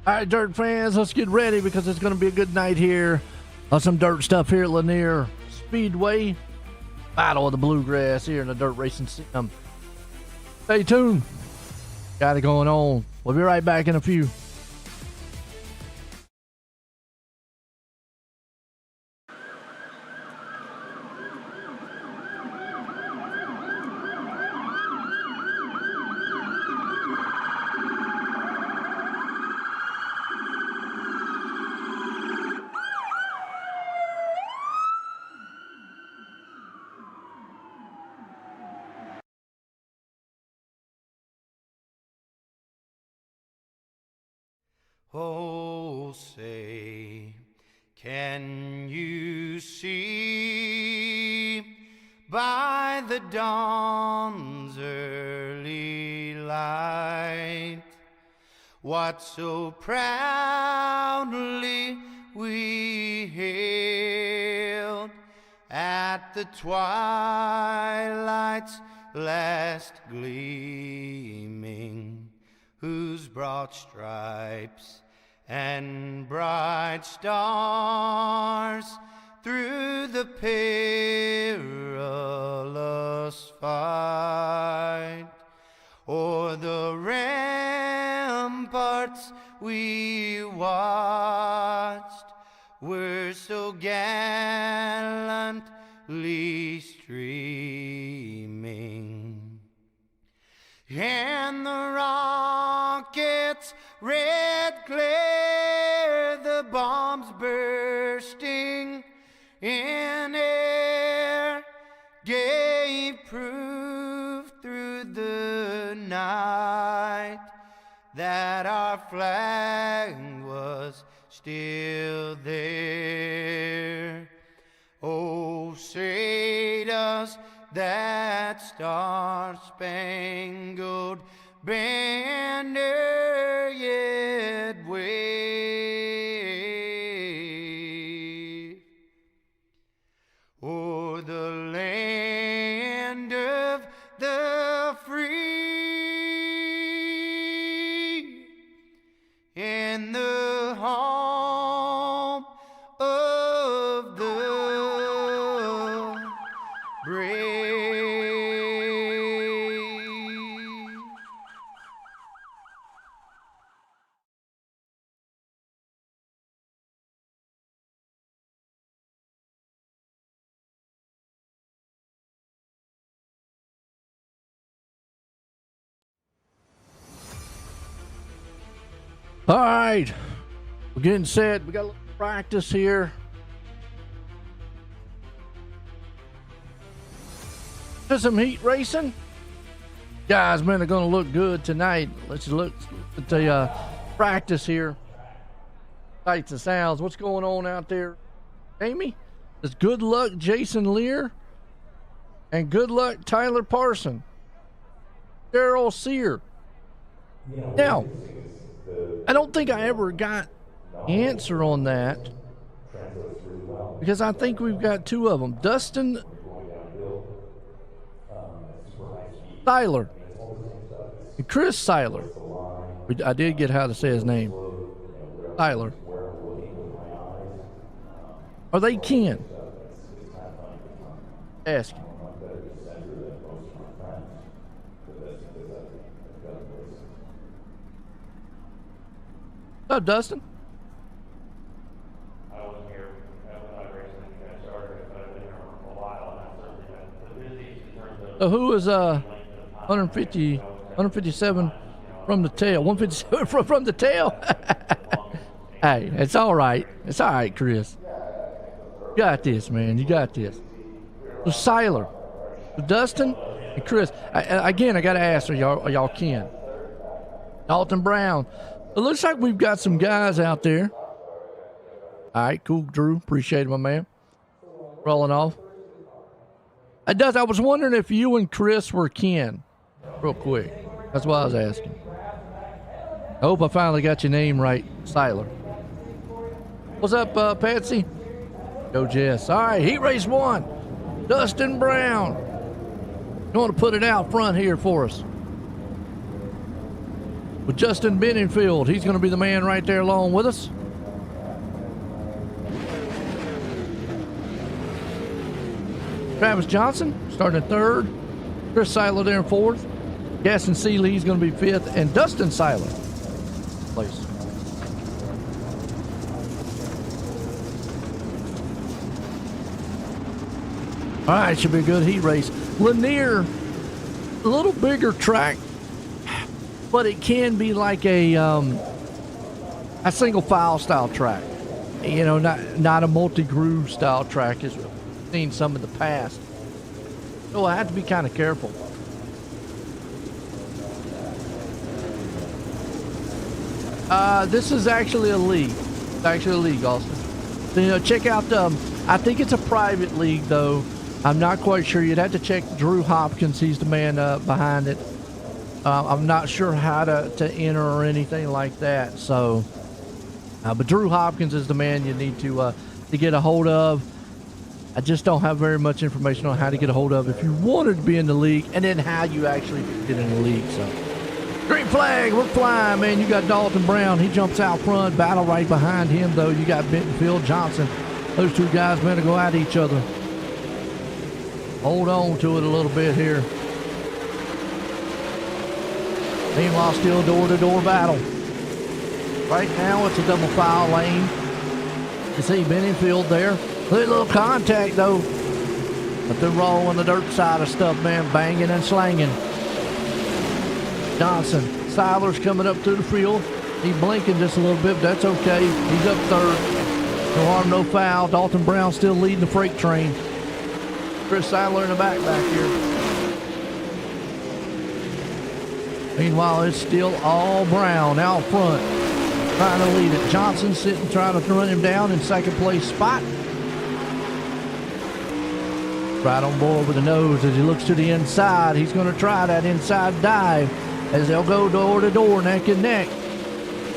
All right, dirt fans, let's get ready because it's going to be a good night here. Some dirt stuff here at Lanier Speedway. Battle of the Bluegrass here in the dirt racing sim. Stay tuned. Got it going on. We'll be right back in a few. Oh, say, can you see by the dawn's early light what so proudly we hailed at the twilight's last gleaming, whose broad stripes and bright stars through the perilous fight o'er the ramparts we watched were so gallantly streaming, and the rockets' red glare, the bombs bursting in air, gave proof through the night that our flag was still there. Oh, say does that star-spangled banner yet wave o'er the land of the free and the home of the brave? All right, we're getting set. We got a little practice here. Just some heat racing. Guys, man, they're going to look good tonight. Let's look at the practice here. Sights and sounds. What's going on out there, Amy? It's good luck, Jason Lear. And good luck, Tyler Parson. Daryl Sear. Now, I don't think I ever got the answer on that because I think we've got two of them. Dustin Seiler and Chris Seiler. I did get how to say his name. Seiler. Are they kin? Ask him. What's up, Dustin? I wasn't here when iRacing got started, but I've been here for a while, and I've certainly been the busiest in terms of. So who is 157 from the tail? 157 from the tail? Hey, it's all right. It's all right, Chris. You got this, man. You got this. So Seiler, Dustin, and Chris. Again, I got to ask, are y'all kin? Dalton Brown. It looks like we've got some guys out there. All right, cool, Drew. Appreciate it, my man. Rolling off. I was wondering if you and Chris were kin. Real quick. That's why I was asking. I hope I finally got your name right, Seiler. What's up, Patsy? Go Jess. All right, heat race 1. Dustin Brown. You want to put it out front here for us? With Justin Benningfield. He's going to be the man right there along with us. Travis Johnson starting in 3rd. Chris Seiler there in 4th. Gaston Seeley, he's going to be 5th. And Dustin Seiler place. All right, should be a good heat race. Lanier, a little bigger track, but it can be like a single file style track. You know, not a multi-groove style track as we've seen some in the past. So I have to be kind of careful. This is actually a league. It's actually a league, Austin. So, you know, check out, I think it's a private league, though. I'm not quite sure. You'd have to check Drew Hopkins. He's the man behind it. I'm not sure how to enter or anything like that. So, but Drew Hopkins is the man you need to get a hold of. I just don't have very much information on how to get a hold of if you wanted to be in the league, and then how you actually get in the league. So, green flag, we're flying, man. You got Dalton Brown. He jumps out front. Battle right behind him, though. You got Bentonfield Johnson. Those two guys going to go at each other. Hold on to it a little bit here. Meanwhile, still door-to-door battle. Right now, it's a double file lane. You see Benningfield there. A little contact, though. But they're rolling the dirt side of stuff, man. Banging and slanging. Johnson. Seiler's coming up through the field. He's blinking just a little bit, but that's okay. He's up 3rd. No harm, no foul. Dalton Brown still leading the freight train. Chris Seiler in the back here. Meanwhile, it's still all Brown out front, trying to lead it. Johnson sitting, trying to run him down in 2nd place spot. Right on board with the nose as he looks to the inside. He's going to try that inside dive as they'll go door to door, neck and neck.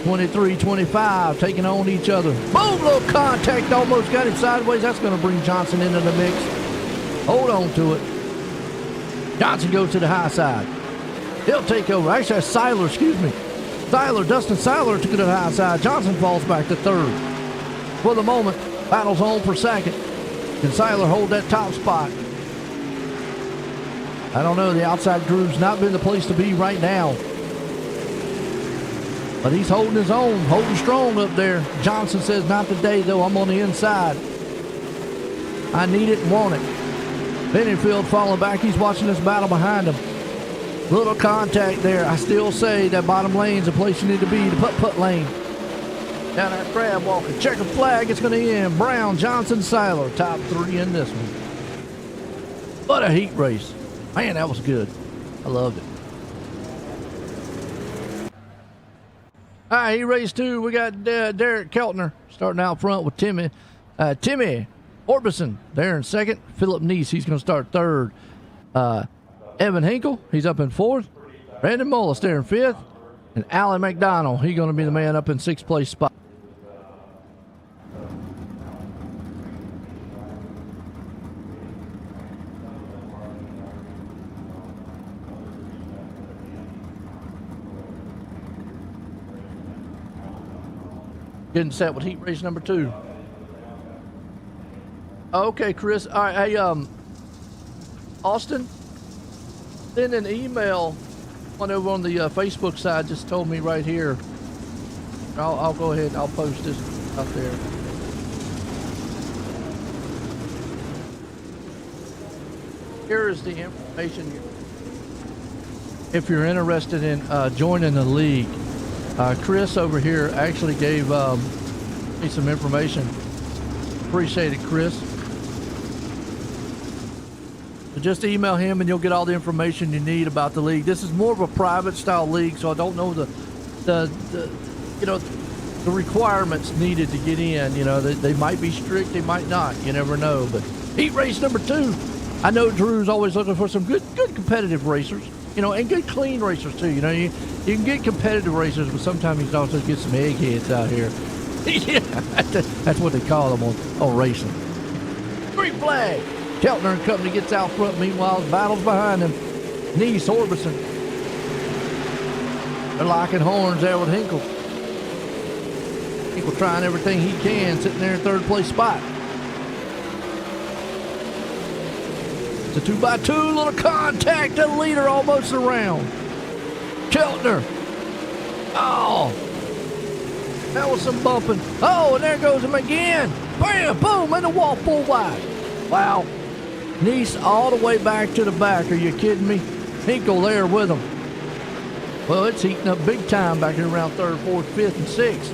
23-25, taking on each other. Boom, little contact, almost got him sideways. That's going to bring Johnson into the mix. Hold on to it. Johnson goes to the high side. He'll take over. Actually, that's Seiler, excuse me. Dustin Seiler took it to the high side. Johnson falls back to 3rd. For the moment, battle's on for 2nd. Can Seiler hold that top spot? I don't know. The outside groove's not been the place to be right now. But he's holding his own, holding strong up there. Johnson says, not today, though. I'm on the inside. I need it and want it. Benningfield falling back. He's watching this battle behind him. Little contact there. I still say that bottom lane's the place you need to be, the putt-putt lane. Down that crab walker. Checker flag. It's going to end. Brown, Johnson, Seiler. Top 3 in this one. What a heat race. Man, that was good. I loved it. All right, heat race 2. We got Derek Keltner starting out front with Timmy. Timmy Orbison there in second. Philip Neese, he's going to start third. Evan Hinkle, he's up in fourth. Brandon Mullis there in fifth. And Alan McDonald, he's going to be the man up in sixth place spot. Getting set with heat race number 2. Okay, Chris. All right, hey, Austin, send an email. One over on the Facebook side just told me right here. I'll go ahead and I'll post this out there. Here is the information. If you're interested in joining the league, Chris over here actually gave me some information. Appreciate it, Chris. So just email him and you'll get all the information you need about the league. This is more of a private style league, so I don't know the requirements needed to get in. You know, they might be strict, they might not. You never know. But heat race number 2. I know Drew's always looking for some good competitive racers. You know, and good clean racers too. You know, you can get competitive racers, but sometimes you can also get some eggheads out here. Yeah, that's what they call them on racing. Green flag. Keltner and company gets out front. Meanwhile, battles behind them. Neese, Orbison. They're locking horns there with Hinkle. Hinkle trying everything he can, sitting there in third place spot. It's a 2x2, little contact, the leader almost around. Keltner. Oh, that was some bumping. Oh, and there goes him again. Bam, boom, and the wall full wide. Wow. Neese all the way back to the back. Are you kidding me? Hinkle there with him. Well, it's heating up big time back here around third, fourth, fifth, and sixth.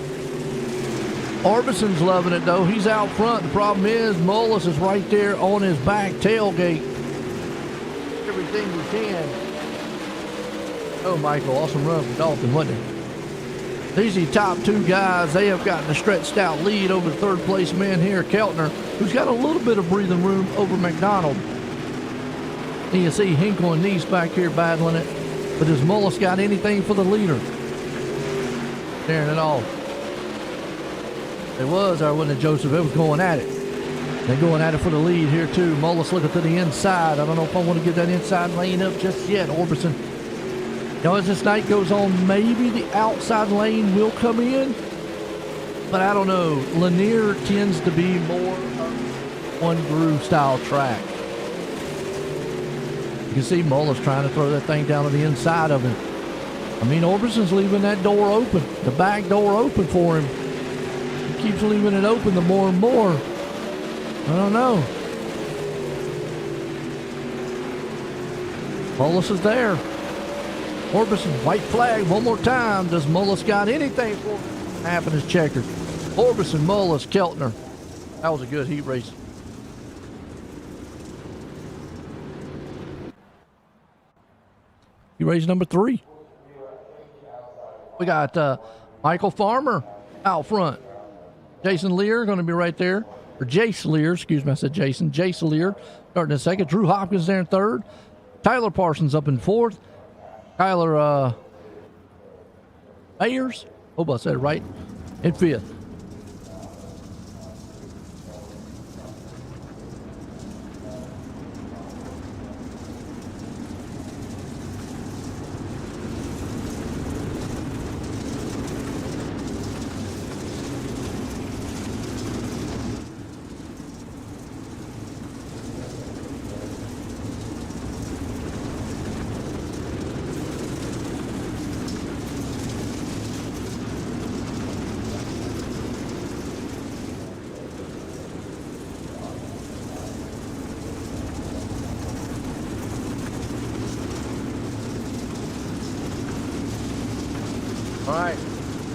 Orbison's loving it, though. He's out front. The problem is Mullis is right there on his back tailgate. Everything we can. Oh, Michael, awesome run from Dalton, wasn't it? These are the top 2 guys. They have gotten a stretched out lead over the third place man here, Keltner, who's got a little bit of breathing room over McDonald. And you see Hinkle and Neese back here battling it. But has Mullis got anything for the leader? Tearing it off. It was, or wasn't it, Joseph? It was going at it. They're going at it for the lead here, too. Mullis looking to the inside. I don't know if I want to get that inside lane up just yet. Orbison. You know, as this night goes on, maybe the outside lane will come in. But I don't know. Lanier tends to be more of one groove style track. You can see Mullis trying to throw that thing down to the inside of him. I mean, Orbison's leaving that door open, the back door open for him. He keeps leaving it open the more and more. I don't know. Mullis is there. Orbison, white flag one more time. Does Mullis got anything for him? Happen is checkered. Orbison, Mullis, Keltner. That was a good heat race. Heat race number 3. We got Michael Farmer out front. Jason Lear going to be right there. Or Jace Lear, excuse me, I said Jason. Jace Lear starting in second. Drew Hopkins there in third. Tyler Parsons up in fourth. Tyler Ayers, hope I said it right, in fifth. All right,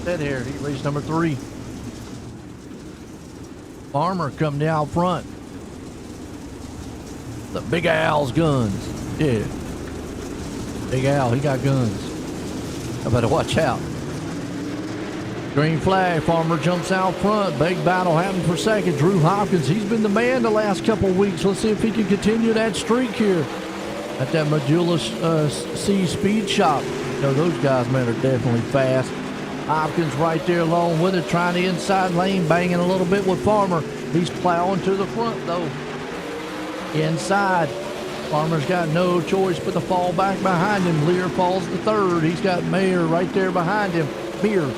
set here, heat race number 3. Farmer coming out front. The Big Al's guns. Yeah. Big Al, he got guns. I better watch out. Green flag, Farmer jumps out front. Big battle happening for second. Drew Hopkins, he's been the man the last couple of weeks. Let's see if he can continue that streak here at that Majula C Speed Shop. You know, those guys, man, are definitely fast. Hopkins right there along with it, trying the inside lane, banging a little bit with Farmer. He's plowing to the front, though. Inside. Farmer's got no choice but to fall back behind him. Lear falls to third. He's got Mayer right there behind him. Mears.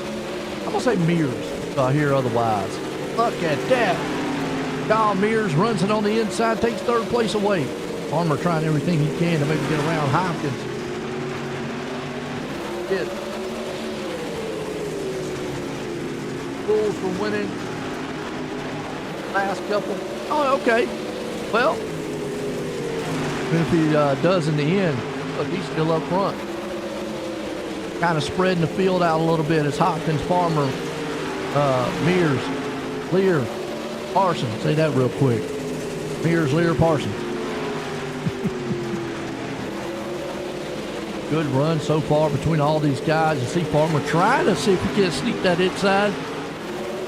I'm going to say Mears, so I hear otherwise. Look at that. Kyle Mears runs it on the inside, takes third place away. Farmer trying everything he can to maybe get around Hopkins. Good. Rules for winning. Last couple. Oh, okay. Well, if he does in the end, look, he's still up front. Kind of spreading the field out a little bit as Hopkins, Farmer, Mears, Lear, Parsons. Say that real quick. Mears, Lear, Parsons. Good run so far between all these guys. You see Farmer trying to see if he can sneak that inside.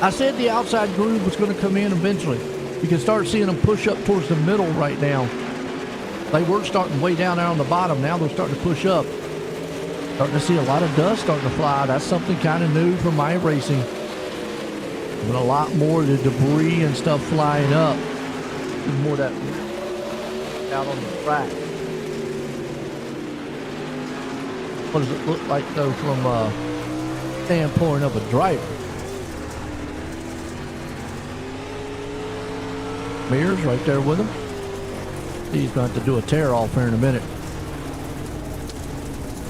I said the outside groove was going to come in eventually. You can start seeing them push up towards the middle right now. They were starting way down there on the bottom. Now they're starting to push up. Starting to see a lot of dust starting to fly. That's something kind of new from iRacing. But a lot more of the debris and stuff flying up. There's more of that out on the track. What does it look like, though, from a standpoint of a driver? Mears right there with him. He's going to have to do a tear-off here in a minute.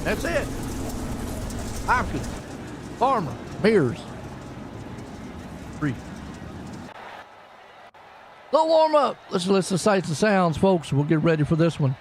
That's it. Hopkins, Farmer, Mears. 3. Little warm-up. Let's listen to sights and sounds, folks. We'll get ready for this one.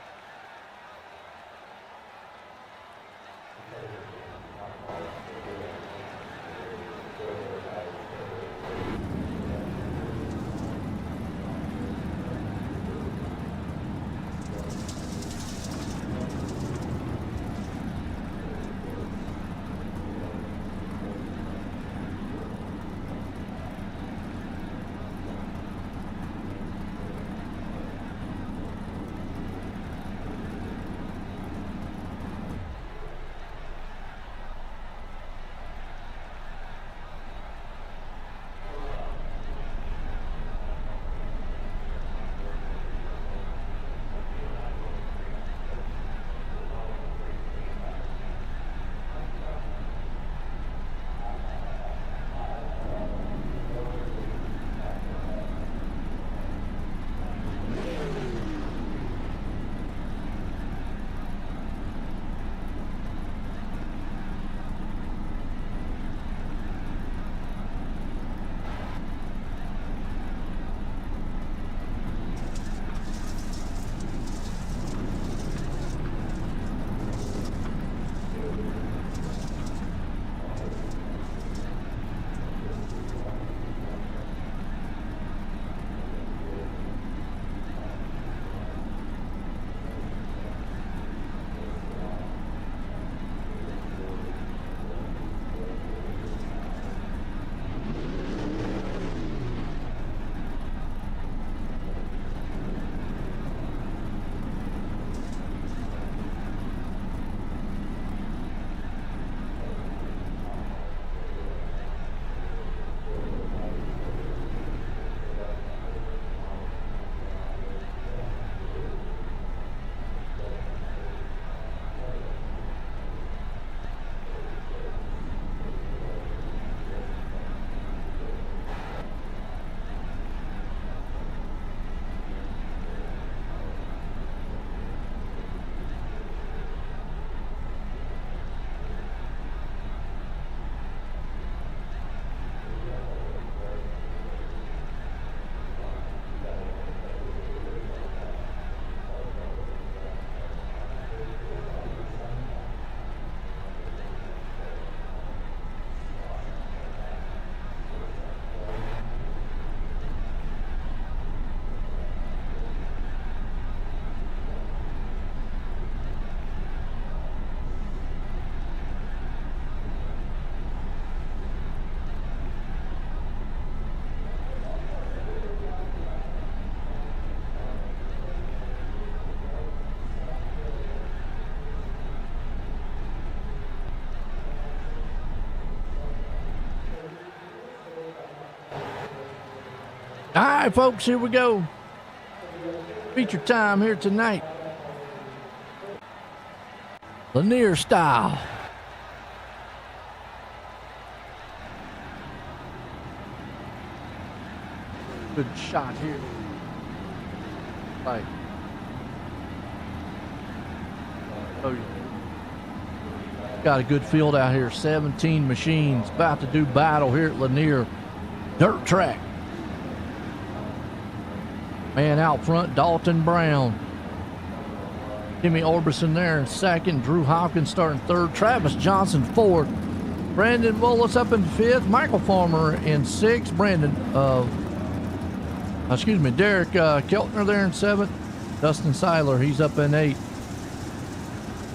All right, folks, here we go. Feature time here tonight. Lanier style. Good shot here. Right. Oh, yeah. Got a good field out here. 17 machines about to do battle here at Lanier Dirt Track. Man out front, Dalton Brown. Timmy Orbison there in second. Drew Hopkins starting third. Travis Johnson fourth. Brandon Willis up in fifth. Michael Farmer in sixth. Derek Keltner there in seventh. Dustin Seiler, he's up in eighth.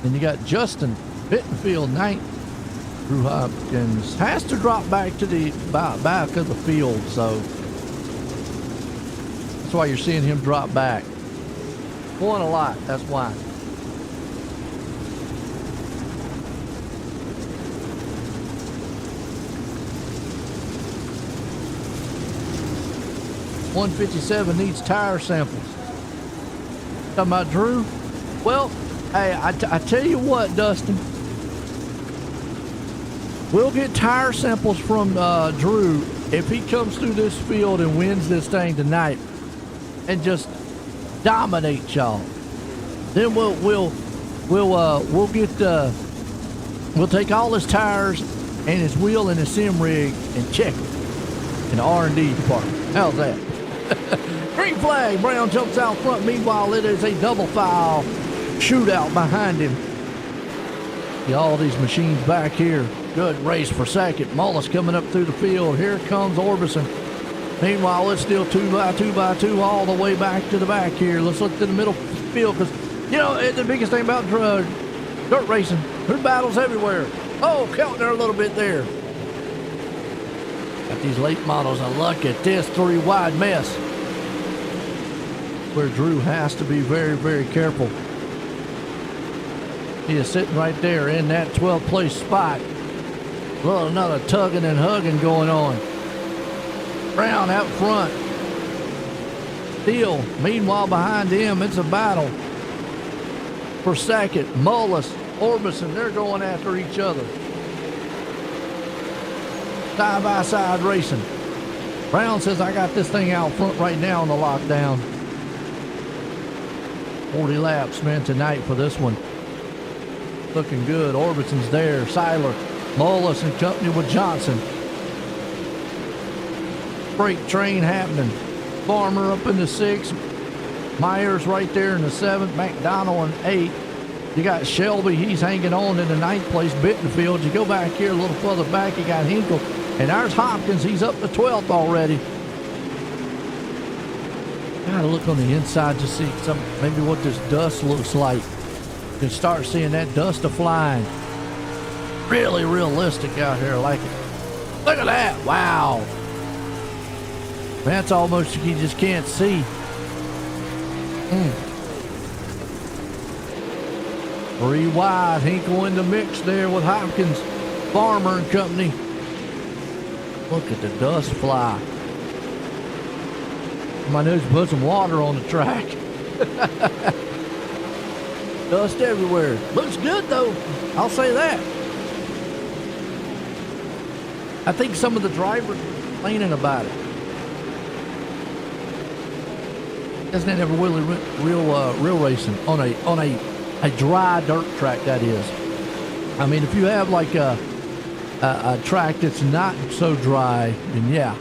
Then you got Justin Bittenfield ninth. Drew Hopkins has to drop back to the back of the field, so that's why you're seeing him drop back. Won a lot, that's why. .157 needs tire samples. Talking about Drew? Well, hey, I tell you what, Dustin. We'll get tire samples from Drew if he comes through this field and wins this thing tonight and just dominate y'all. Then we'll take all his tires and his wheel and his sim rig and check them in the R&D department. How's that? Green flag. Brown jumps out front. Meanwhile, it is a double foul shootout behind him. See all these machines back here. Good race for second. Mullis coming up through the field. Here comes Orbison. Meanwhile, it's still 2x2 all the way back to the back here. Let's look to the middle field because, you know, the biggest thing about dirt racing, there's battles everywhere. Oh, Keltner a little bit there. Got these late models, and look at this three wide mess. Where Drew has to be very, very careful. He is sitting right there in that 12th place spot. Well, another tugging and hugging going on. Brown out front. Steele, meanwhile behind him, it's a battle for second. Mullis, Orbison, they're going after each other. Side-by-side racing. Brown says, I got this thing out front right now in the lockdown. 40 laps, man, tonight for this one. Looking good. Orbison's there. Seiler, Mullis and company with Johnson. Freight train happening. Farmer up in the 6th. Myers right there in the 7th. McDonald in 8th. You got Shelby. He's hanging on in the 9th place. Bittenfield. You go back here a little further back. You got Hinkle. And there's Hopkins. He's up to 12th already. Gotta look on the inside to see maybe what this dust looks like. You can start seeing that dust flying. Really realistic out here. I like it. Look at that. Wow. That's almost you just can't see. 3 wide. Hinkle in the mix there with Hopkins, Farmer and company. Look at the dust fly. My news put some water on the track. Dust everywhere. Looks good though. I'll say that. I think some of the drivers were complaining about it. Isn't it ever really real racing on a dry dirt track? That is. I mean, if you have like a track that's not so dry, then yeah.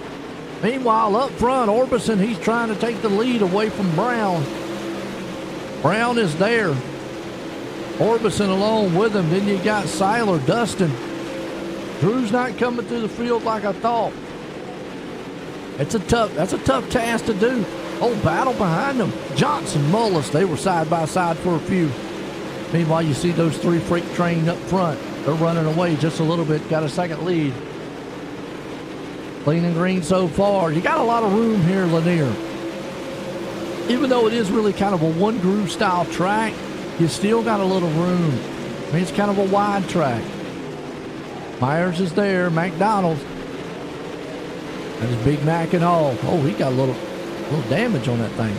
Meanwhile, up front, Orbison, he's trying to take the lead away from Brown. Brown is there. Orbison along with him. Then you got Seiler, Dustin. Drew's not coming through the field like I thought. That's a tough task to do. Oh, battle behind them. Johnson, Mullis, they were side by side for a few. Meanwhile, you see those 3 freight train up front. They're running away just a little bit. Got a second lead. Clean and green so far. You got a lot of room here, Lanier. Even though it is really kind of a one groove style track, you still got a little room. I mean, it's kind of a wide track. Myers is there. McDonald's. That is Big Mac and all. Oh, he got a little. A little damage on that thing.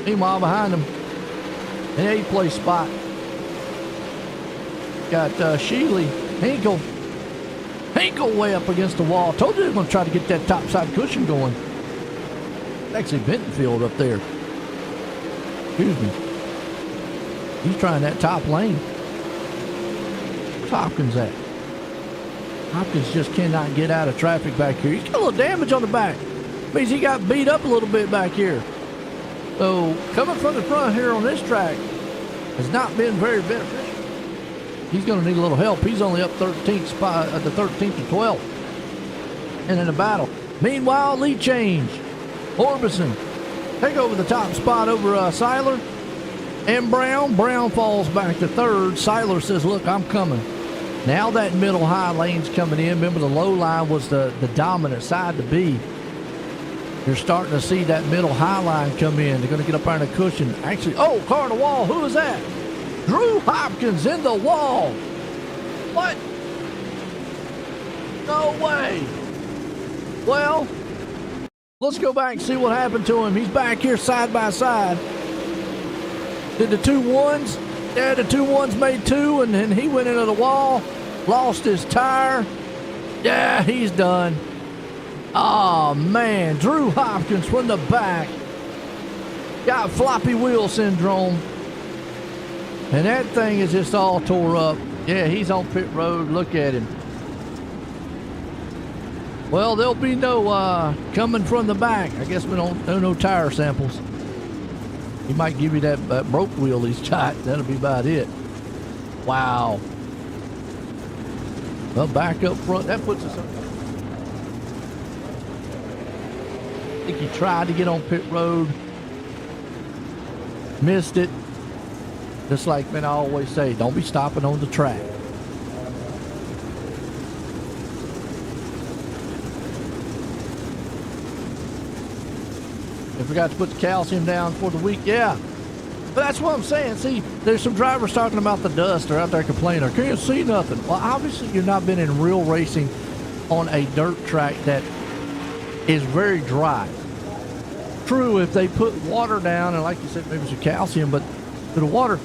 Meanwhile, behind him, an 8th place spot. Got Sheely. Hinkle way up against the wall. Told you they were going to try to get that topside cushion going. Actually, Bentonfield up there. Excuse me. He's trying that top lane. Where's Hopkins at? Hopkins just cannot get out of traffic back here. He's got a little damage on the back. Means he got beat up a little bit back here. So coming from the front here on this track has not been very beneficial. He's going to need a little help. He's only up 13th spot at the 13th to 12th. And in the battle. Meanwhile, lead change. Orbison take over the top spot over Seiler and Brown. Brown falls back to 3rd. Seiler says, look, I'm coming. Now that middle high lane's coming in. Remember, the low line was the dominant side to be. You're starting to see that middle high line come in. They're going to get up there in the cushion. Actually, oh, car in the wall. Who is that? Drew Hopkins in the wall. What? No way. Well, let's go back and see what happened to him. He's back here side by side. Did the 2 1s? Yeah, the 2 1s made 2, and then he went into the wall, lost his tire. Yeah, he's done. Oh, man. Drew Hopkins from the back. Got floppy wheel syndrome. And that thing is just all tore up. Yeah, he's on pit road. Look at him. Well, there'll be no coming from the back. I guess we don't know no tire samples. He might give you that broke wheel he's got. That'll be about it. Wow. Well, back up front. That puts us up. I think he tried to get on pit road. Missed it. Just like men always say, don't be stopping on the track. I forgot to put the calcium down for the week. Yeah. But that's what I'm saying. See, there's some drivers talking about the dust. They're out there complaining. I can't see nothing. Well, obviously you've not been in real racing on a dirt track that is very dry. True, if they put water down, and like you said, maybe some calcium, but the water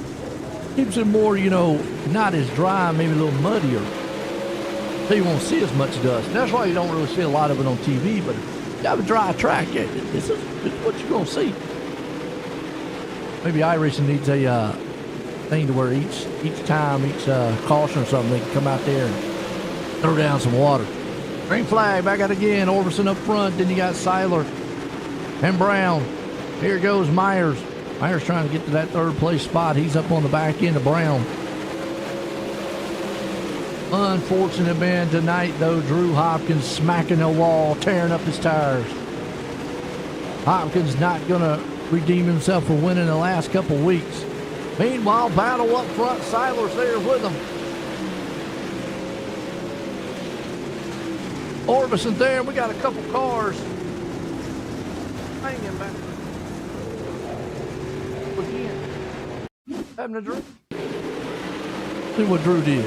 keeps it more, not as dry, maybe a little muddier. So you won't see as much dust. And that's why you don't really see a lot of it on TV, but if you have a dry track, yeah, this is what you're going to see. Maybe iRacing needs a thing to where each time, each caution or something, they can come out there and throw down some water. Green flag, back out again. Orbison up front. Then you got Seiler and Brown. Here goes Myers. Myers trying to get to that 3rd place spot. He's up on the back end of Brown. Unfortunate man tonight, though. Drew Hopkins smacking the wall, tearing up his tires. Hopkins not going to redeem himself for winning the last couple weeks. Meanwhile, battle up front. Seiler's there with him. Orbison there. We got a couple cars hanging back. Having a drink. See what Drew did.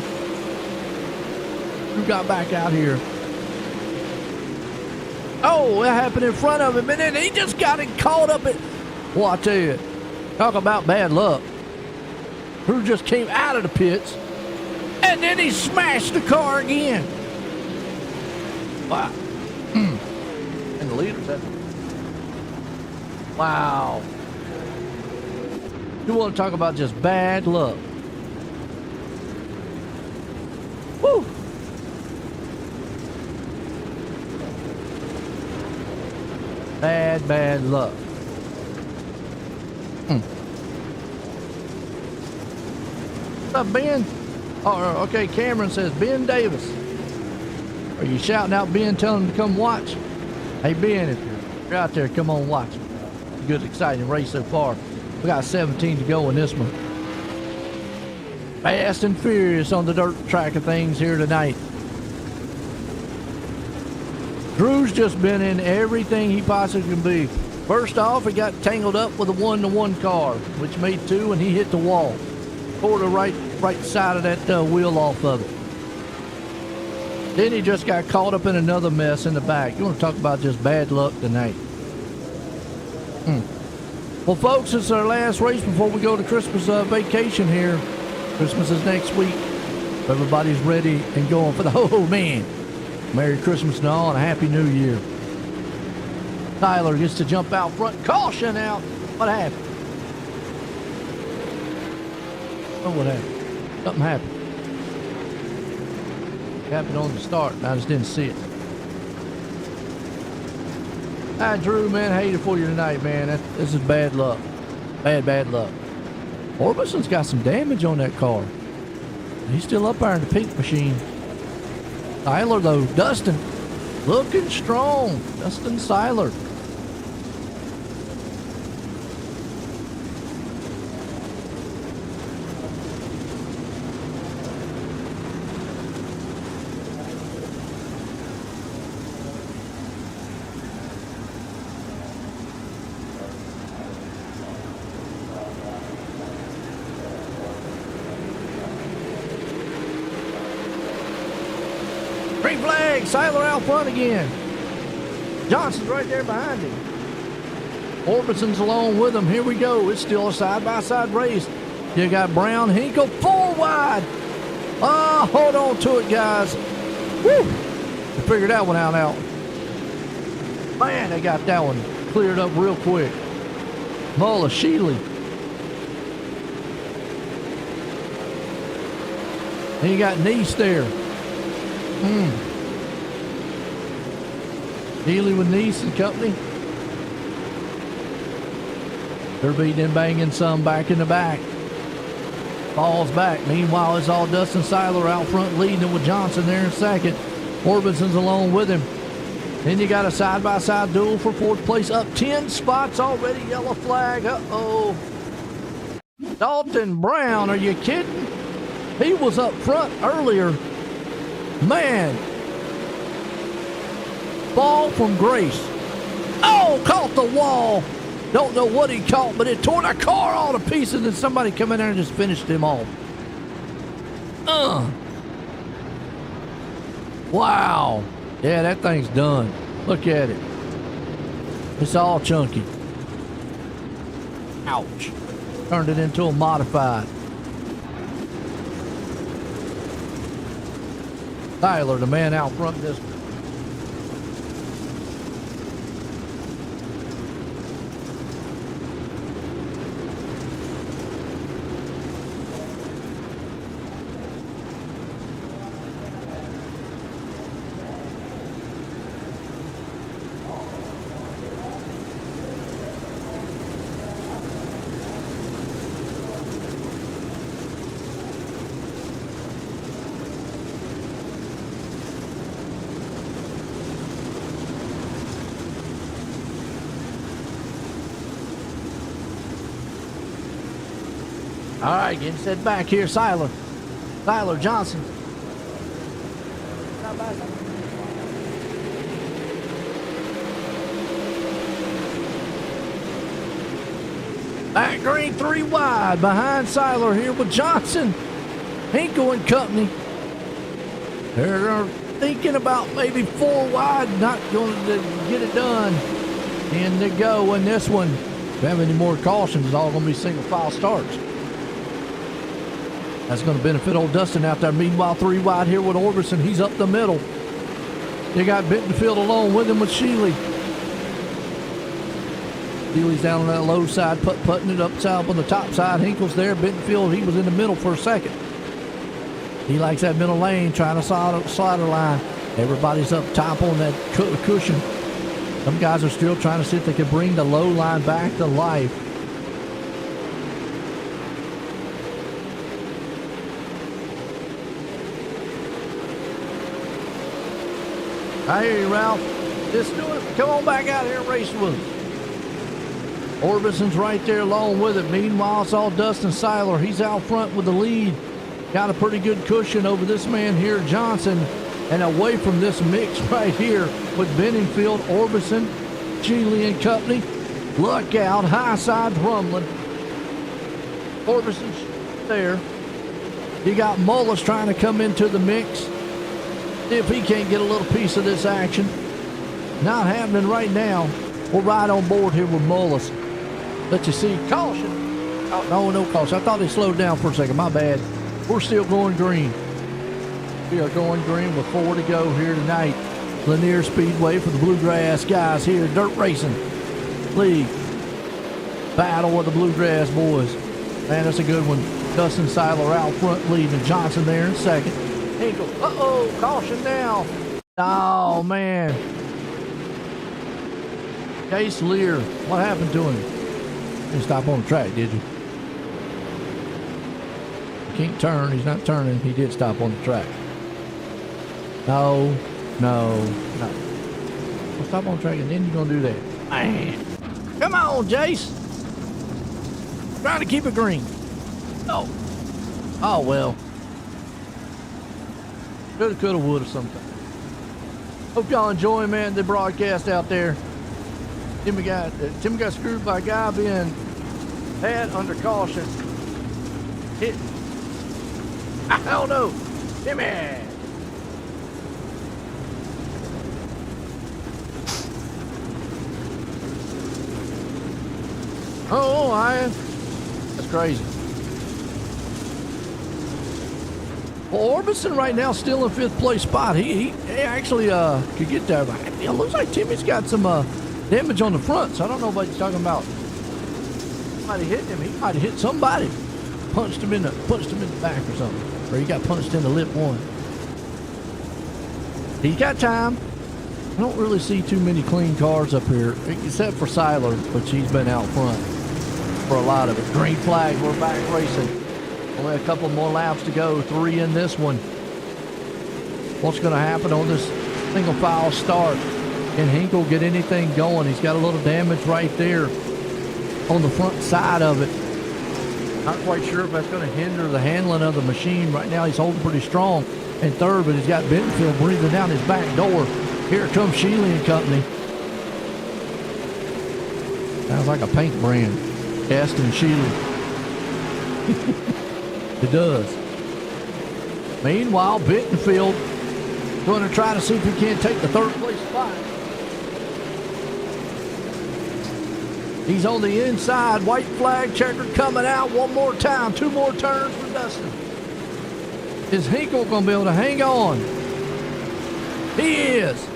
Drew got back out here. Oh, that happened in front of him, and then he just got it caught up in. Well, I tell you, talk about bad luck. Drew just came out of the pits, and then he smashed the car again. Wow. And the leaders had. Wow. You want to talk about just bad luck. Woo! Bad luck. What's up, Ben? Oh, okay, Cameron says, Ben Davis. Are you shouting out Ben, telling him to come watch? Hey, Ben, if you're out there, come on watch. Good, exciting race so far. We got 17 to go in this one. Fast and furious on the dirt track of things here tonight. Drew's just been in everything he possibly can be. First off, he got tangled up with a 1-to-1 car, which made 2, and he hit the wall. tore the right side of that wheel off of it. Then he just got caught up in another mess in the back. You want to talk about just bad luck tonight. Well, folks, it's our last race before we go to Christmas vacation here. Christmas is next week. Everybody's ready and going for the oh man. Merry Christmas and all, and a Happy New Year. Tyler gets to jump out front. Caution out. What happened? Oh, what happened? Something happened. Happened on the start, and I just didn't see it. Hi, Drew, man. I hate it for you tonight, man. This is bad luck. Bad luck. Orbison's got some damage on that car. He's still up there in the pink machine. Seiler, though. Dustin, looking strong. Dustin Seiler. Green flag, Seiler out front again. Johnson's right there behind him. Orbison's along with him. Here we go. It's still a side-by-side race. You got Brown, Hinkle, 4 wide. Oh, hold on to it, guys. Woo! We figured that one out. Man, they got that one cleared up real quick. Mulla Sheely. And you got Nice there. Healy with Nice and company. They're beating and banging some back in the back. Falls back. Meanwhile, it's all Dustin Seiler out front leading with Johnson there in second. Orbison's along with him. Then you got a side-by-side duel for 4th place. Up 10 spots already. Yellow flag. Uh-oh. Dalton Brown, are you kidding? He was up front earlier. Man. Ball from Grace. Oh, caught the wall. Don't know what he caught, but it tore the car all to pieces, and somebody come in there and just finished him off. Wow. Yeah, that thing's done. Look at it. It's all chunky. Ouch. Turned it into a modified. Tyler, the man out front this one. All right, getting set back here, Seiler. Seiler, Johnson. Back green, 3 wide behind Seiler here with Johnson. Hinkle and company. They're thinking about maybe 4 wide, not going to get it done. In to go in this one. If we have any more cautions, it's all going to be single file starts. That's going to benefit old Dustin out there. Meanwhile, 3 wide here with Orbison. He's up the middle. You got Bittenfield along with him with Sheely. Sheely's down on that low side, putting it up on the top side. Hinkle's there. Bittenfield, he was in the middle for a second. He likes that middle lane, trying to slider line. Everybody's up top on that cushion. Some guys are still trying to see if they can bring the low line back to life. I hear you, Ralph. Just do it. Come on back out here and race with us. Orbison's right there along with it. Meanwhile, it's all Dustin Seiler. He's out front with the lead. Got a pretty good cushion over this man here, Johnson. And away from this mix right here with Benningfield, Orbison, Sheely and company. Look out. High side's rumbling. Orbison's there. You got Mullis trying to come into the mix. See if he can't get a little piece of this action. Not happening right now. We're right on board here with Mullis. Let you see. Caution. Oh, no caution. I thought he slowed down for a second. My bad. We're still going green. We are going green with 4 to go here tonight. Lanier Speedway for the Bluegrass guys here. Dirt Racing League. Battle of the Bluegrass boys. Man, that's a good one. Dustin Seiler out front leading. Johnson there in second. Hinkle. Uh-oh. Caution now. Oh, man. Case Lear. What happened to him? You didn't stop on the track, did you? You can't turn. He's not turning. He did stop on the track. No. Well, stop on the track and then you're going to do that. Man. Come on, Jace. Trying to keep it green. Oh, well. Coulda, woulda sometime. Hope y'all enjoying, man, the broadcast out there. Timmy got screwed by a guy being had under caution. Hit. I don't know. Timmy. Oh, that's crazy. Well, Orbison right now still in 5th place spot. He actually could get there. It looks like Timmy's got some damage on the front, so I don't know what he's talking about. Somebody hit him. He might have hit somebody. Punched him in the back or something. Or he got punched in the lip one. He's got time. I don't really see too many clean cars up here, except for Seiler, which he's been out front for a lot of it. Green flag, we're back racing. Only a couple more laps to go, 3 in this one. What's going to happen on this single file start? Can Hinkle get anything going? He's got a little damage right there on the front side of it. Not quite sure if that's going to hinder the handling of the machine. Right now he's holding pretty strong in 3rd, but he's got Bentonville breathing down his back door. Here comes Sheely and Company. Sounds like a paint brand. Gaston Sheely. It does. Meanwhile, Bentonfield going to try to see if he can't take the 3rd place spot. He's on the inside. White flag checker coming out one more time. 2 more turns for Dustin. Is Hinkle going to be able to hang on? He is.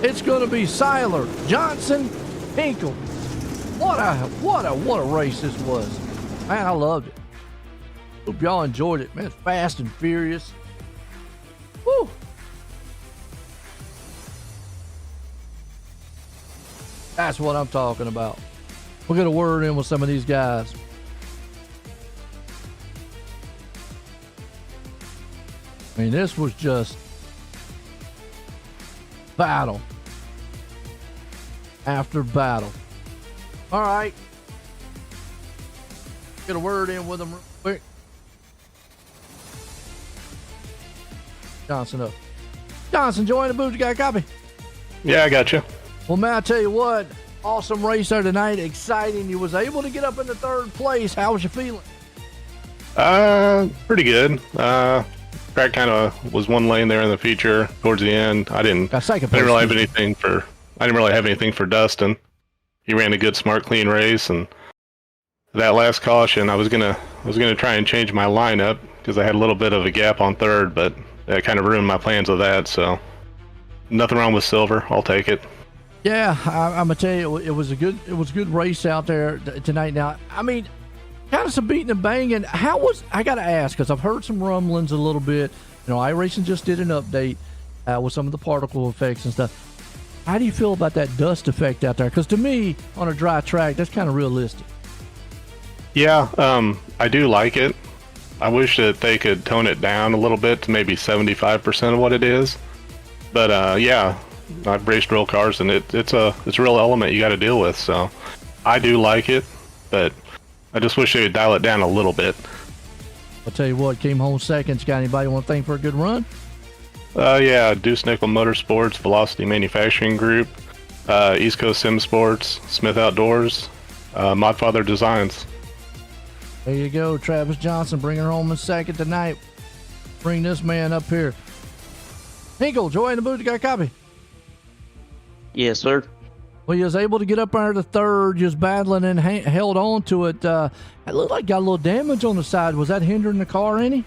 It's going to be Seiler, Johnson, Hinkle. What a race this was. Man, I loved it. Hope y'all enjoyed it, man. It's fast and furious. Woo. That's what I'm talking about. We'll get a word in with some of these guys. I mean, this was just battle after battle. All right. Get a word in with them real quick. Johnson up. Johnson, join the booth. You got a copy? Yeah, I got you. Well, man, I tell you what, awesome race there tonight. Exciting. You was able to get up into 3rd place. How was you feeling? Pretty good. Track kind of was one lane there in the feature towards the end. I didn't really have anything for Dustin. He ran a good, smart, clean race, and that last caution, I was gonna try and change my lineup because I had a little bit of a gap on 3rd, but that kind of ruined my plans of that. So nothing wrong with silver. I'll take it. Yeah, I'm gonna tell you, it was a good race out there tonight. Now, I mean, kind of some beating and banging. I gotta ask, because I've heard some rumblings a little bit. You know, iRacing just did an update with some of the particle effects and stuff. How do you feel about that dust effect out there? Because to me, on a dry track, that's kind of realistic. Yeah, I do like it. I wish that they could tone it down a little bit to maybe 75% of what it is. But yeah, I've raced real cars, and it's a real element you got to deal with. So I do like it, but I just wish they would dial it down a little bit. I'll tell you what, came home second. Got anybody want to thank for a good run? Yeah, Deuce Nickel Motorsports, Velocity Manufacturing Group, East Coast Sim Sports, Smith Outdoors, Modfather Designs. There you go, Travis Johnson bringing her home in second tonight. Bring this man up here. Hinkle, Joy in the booth, you got a copy? Yes, sir. Well, you was able to get up there to third, just battling and held on to it. It looked like got a little damage on the side. Was that hindering the car any?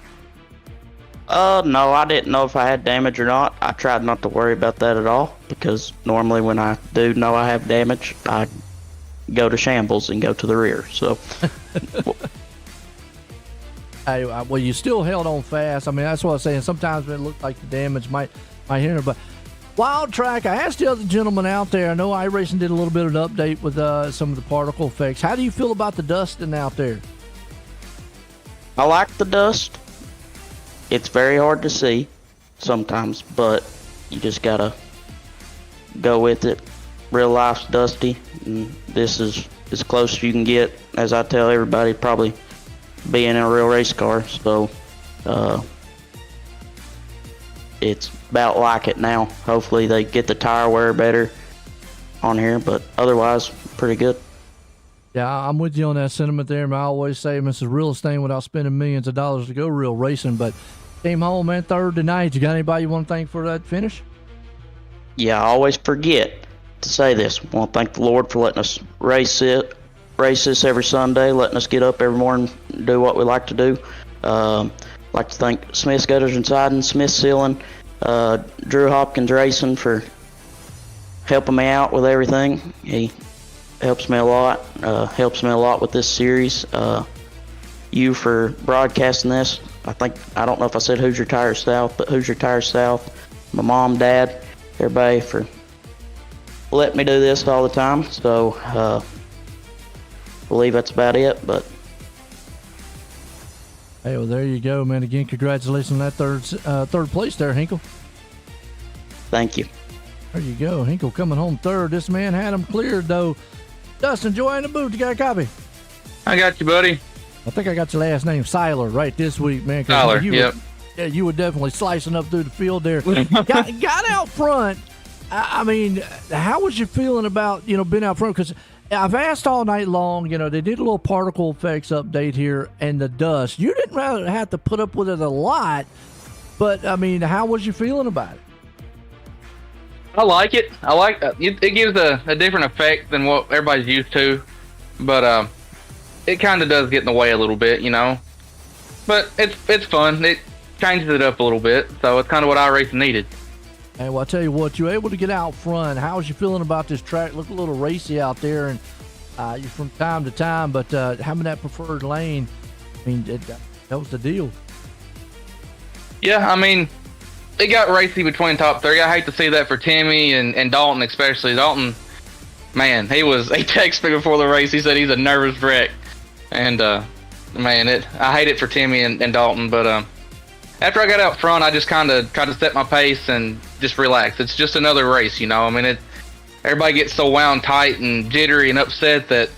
No, I didn't know if I had damage or not. I tried not to worry about that at all because normally when I do know I have damage, I go to shambles and go to the rear. So, Hey, well, you still held on fast. I mean, that's what I was saying. Sometimes it looked like the damage might hinder, but Wild Track, I asked the other gentleman out there. I know iRacing did a little bit of an update with some of the particle effects. How do you feel about the dusting out there? I like the dust. It's very hard to see sometimes, but you just gotta go with it. Real life's dusty, and this is as close as you can get, as I tell everybody, probably being in a real race car. So it's about like it now. Hopefully they get the tire wear better on here, but otherwise pretty good. Yeah, I'm with you on that sentiment there. I always say, this is realest thing without spending millions of dollars to go real racing. But came home, man, third tonight. You got anybody you want to thank for that finish? Yeah, I always forget to say this. I want to thank the Lord for letting us race this every Sunday, letting us get up every morning and do what we like to do. Like to thank Smith's Gutters and Siding, Smith Sealing, Drew Hopkins Racing for helping me out with everything. He helps me a lot with this series. You for broadcasting this. I don't know if I said Hoosier Tires South, but Hoosier Tires South, my mom, dad, everybody for letting me do this all the time. So I believe that's about it, but hey, well, there you go, man. Again, congratulations on that third place there, Hinkle. Thank you. There you go. Hinkle coming home third. This man had him cleared, though. Dustin, Joy in the booth. You got a copy? I got you, buddy. I think I got your last name, Seiler, right this week, man. Seiler, yep. Yeah, you were definitely slicing up through the field there. got out front. I mean, how was you feeling about, being out front? Because I've asked all night long, they did a little particle effects update here and the dust. You didn't really have to put up with it a lot, but, I mean, how was you feeling about it? I like it. I like it. It gives a different effect than what everybody's used to, but it kind of does get in the way a little bit, But it's fun. It changes it up a little bit, so it's kind of what iRacing needed. Hey, well, I'll tell you what, you were able to get out front. How was you feeling about this track? Look a little racy out there, and you're from time to time, but having that preferred lane, I mean, that was the deal. Yeah, I mean, it got racy between top three. I hate to see that for Timmy and Dalton especially. Dalton, man, he texted me before the race. He said he's a nervous wreck. And, man, I hate it for Timmy and Dalton, but after I got out front, I just kind of set my pace and just relax. It's just another race, I mean, everybody gets so wound tight and jittery and upset that,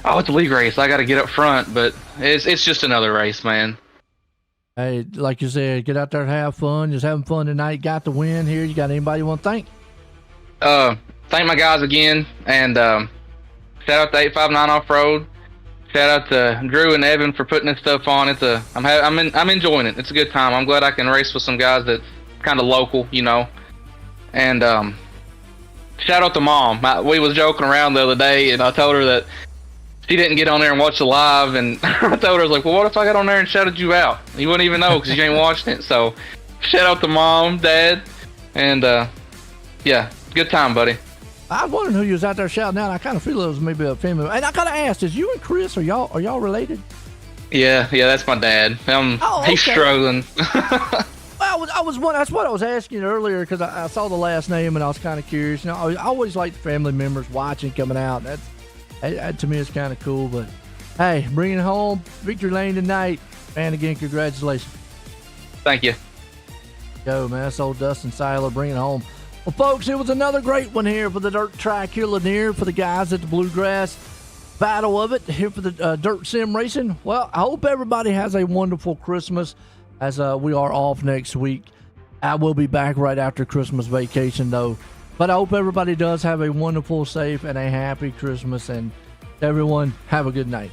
oh, it's a league race, I got to get up front, but it's just another race, man. Hey, like you said, get out there and have fun. Just having fun tonight. Got the win here. You got anybody you want to thank? Thank my guys again, and shout out to 859 Off-Road. Shout out to Drew and Evan for putting this stuff on. I'm enjoying it. It's a good time. I'm glad I can race with some guys that's kind of local, And shout out to Mom. We was joking around the other day, and I told her that she didn't get on there and watch the live, and I told her, I was like, well, what if I got on there and shouted you out? You wouldn't even know because you ain't watching it. So shout out to Mom, Dad, and yeah, good time, buddy. I was wondering who you was out there shouting out. I kind of feel it was maybe a family. And I kind of asked, is you and Chris, are y'all related? Yeah, that's my dad. He's struggling. Well, I was that's what I was asking earlier because I saw the last name and I was kind of curious. I always like the family members watching, coming out. That to me is kind of cool. But hey, bringing it home, victory lane tonight. Man, again, congratulations. Thank you. Go, man. That's old Dustin Seiler bringing it home. Well, folks, it was another great one here for the dirt track here, Lanier, for the guys at the Bluegrass Battle of it here for the Dirt Sim Racing. Well, I hope everybody has a wonderful Christmas as we are off next week. I will be back right after Christmas vacation, though. But I hope everybody does have a wonderful, safe, and a happy Christmas. And everyone, have a good night.